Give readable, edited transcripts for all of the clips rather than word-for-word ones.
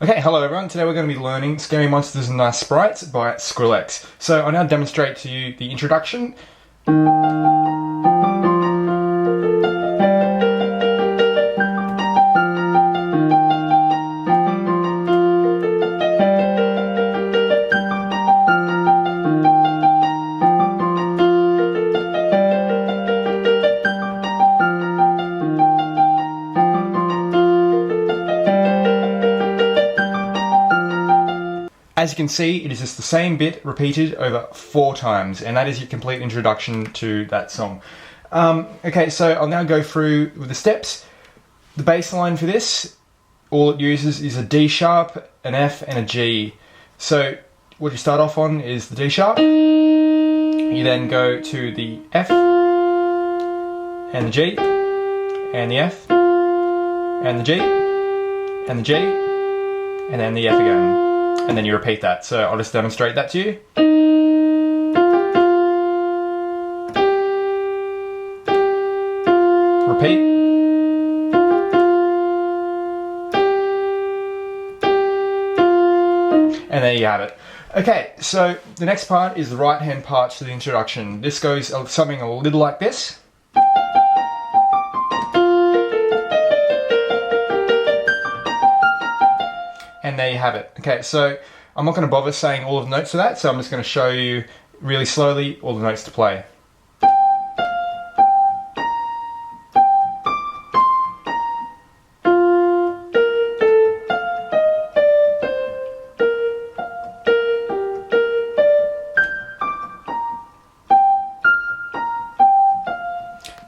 Okay, hello everyone. Today we're going to be learning Scary Monsters and Nice Sprites by Skrillex. So I'll now demonstrate to you the introduction. As you can see, it is just the same bit repeated over 4 times, and that is your complete introduction to that song. Okay, so I'll now go through with the steps. The bass line for this, all it uses is a D sharp, an F, and a G. So what you start off on is the D sharp, you then go to the F, and the G, and the F, and the G, and the G, and then the F again. And then you repeat that. So I'll just demonstrate that to you. Repeat. And there you have it. Okay, so the next part is the right hand part to the introduction. This goes something a little like this. And there you have it. Okay, so I'm not going to bother saying all of the notes for that, so I'm just going to show you really slowly all the notes to play.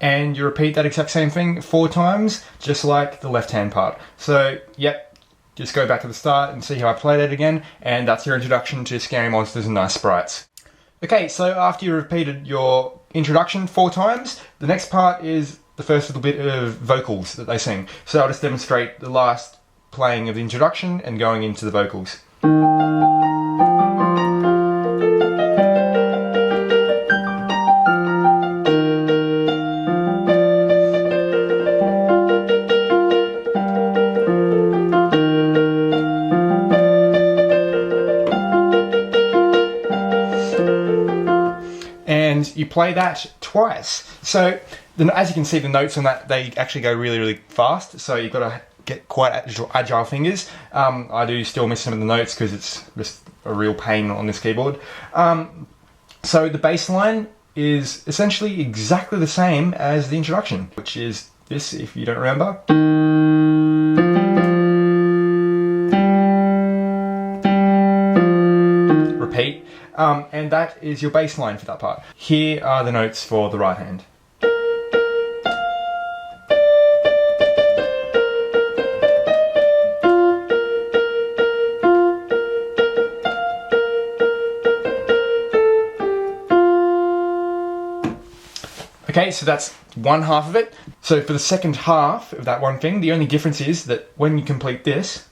And you repeat that exact same thing 4 times, just like the left hand part. So, yep. Just go back to the start and see how I played it again, and that's your introduction to Scary Monsters and Nice Sprites. Okay, so after you repeated your introduction 4 times, the next part is the first little bit of vocals that they sing. So I'll just demonstrate the last playing of the introduction and going into the vocals. And you play that twice. So as you can see, the notes on that, they actually go really, really fast. So you've got to get quite agile fingers. I do still miss some of the notes because it's just a real pain on this keyboard. So the bass line is essentially exactly the same as the introduction, which is this, if you don't remember. Repeat. And that is your bass line for that part. Here are the notes for the right hand. Okay, so that's one half of it. So for the second half of that one thing, the only difference is that when you complete this,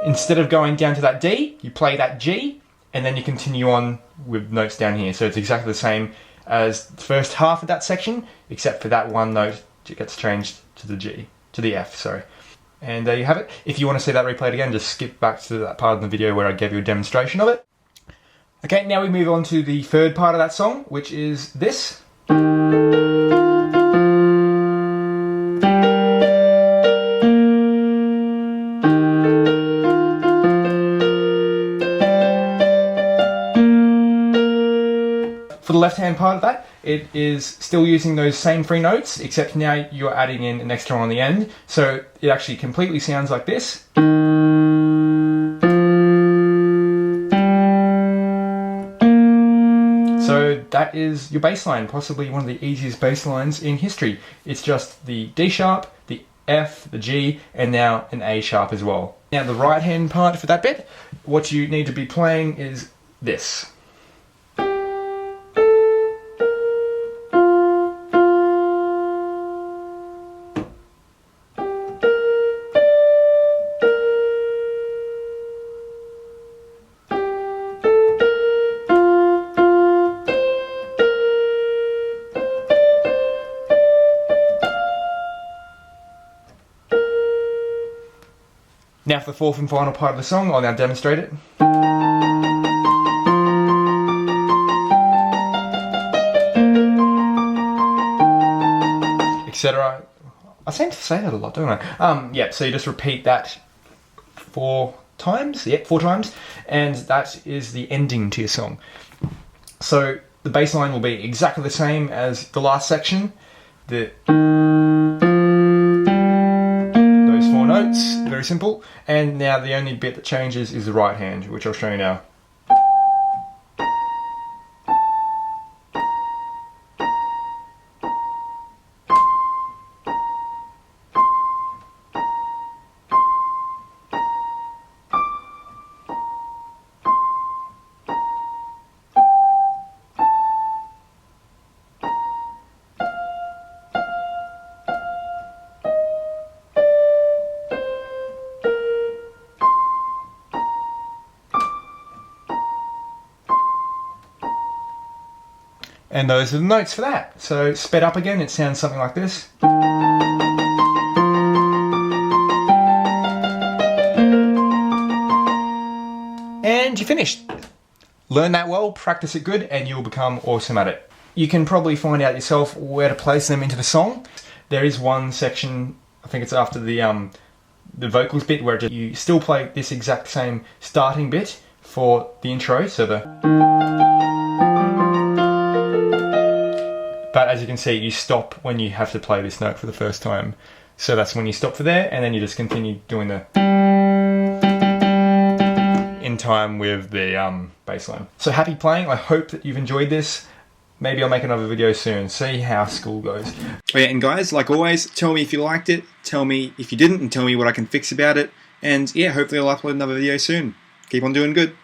instead of going down to that D, you play that G, and then you continue on with notes down here. So it's exactly the same as the first half of that section, except for that one note that gets changed to the G, to the F, sorry. And there you have it. If you want to see that replayed again, just skip back to that part of the video where I gave you a demonstration of it. Okay, now we move on to the third part of that song, which is this. For the left-hand part of that, it is still using those same 3 notes, except now you're adding in an extra one on the end. So it actually completely sounds like this. So that is your bass line, possibly one of the easiest bass lines in history. It's just the D sharp, the F, the G, and now an A sharp as well. Now the right-hand part for that bit, what you need to be playing is this. Now for the fourth and final part of the song, I'll now demonstrate it. Etc. I seem to say that a lot, don't I? Yeah, so you just repeat that 4 times. Yep, 4 times. And that is the ending to your song. So the bass line will be exactly the same as the last section. Those 4 notes, very simple. And now the only bit that changes is the right hand, which I'll show you now. And those are the notes for that. So sped up again, it sounds something like this. And you're finished. Learn that well, practice it good, and you'll become awesome at it. You can probably find out yourself where to place them into the song. There is one section, I think it's after the vocals bit, where you still play this exact same starting bit for the intro, so but as you can see, you stop when you have to play this note for the first time. So that's when you stop for there, and then you just continue doing the in time with the bass line. So happy playing. I hope that you've enjoyed this. Maybe I'll make another video soon, see how school goes. Oh yeah, and guys, like always, tell me if you liked it, tell me if you didn't, and tell me what I can fix about it. And yeah, hopefully I'll upload another video soon. Keep on doing good.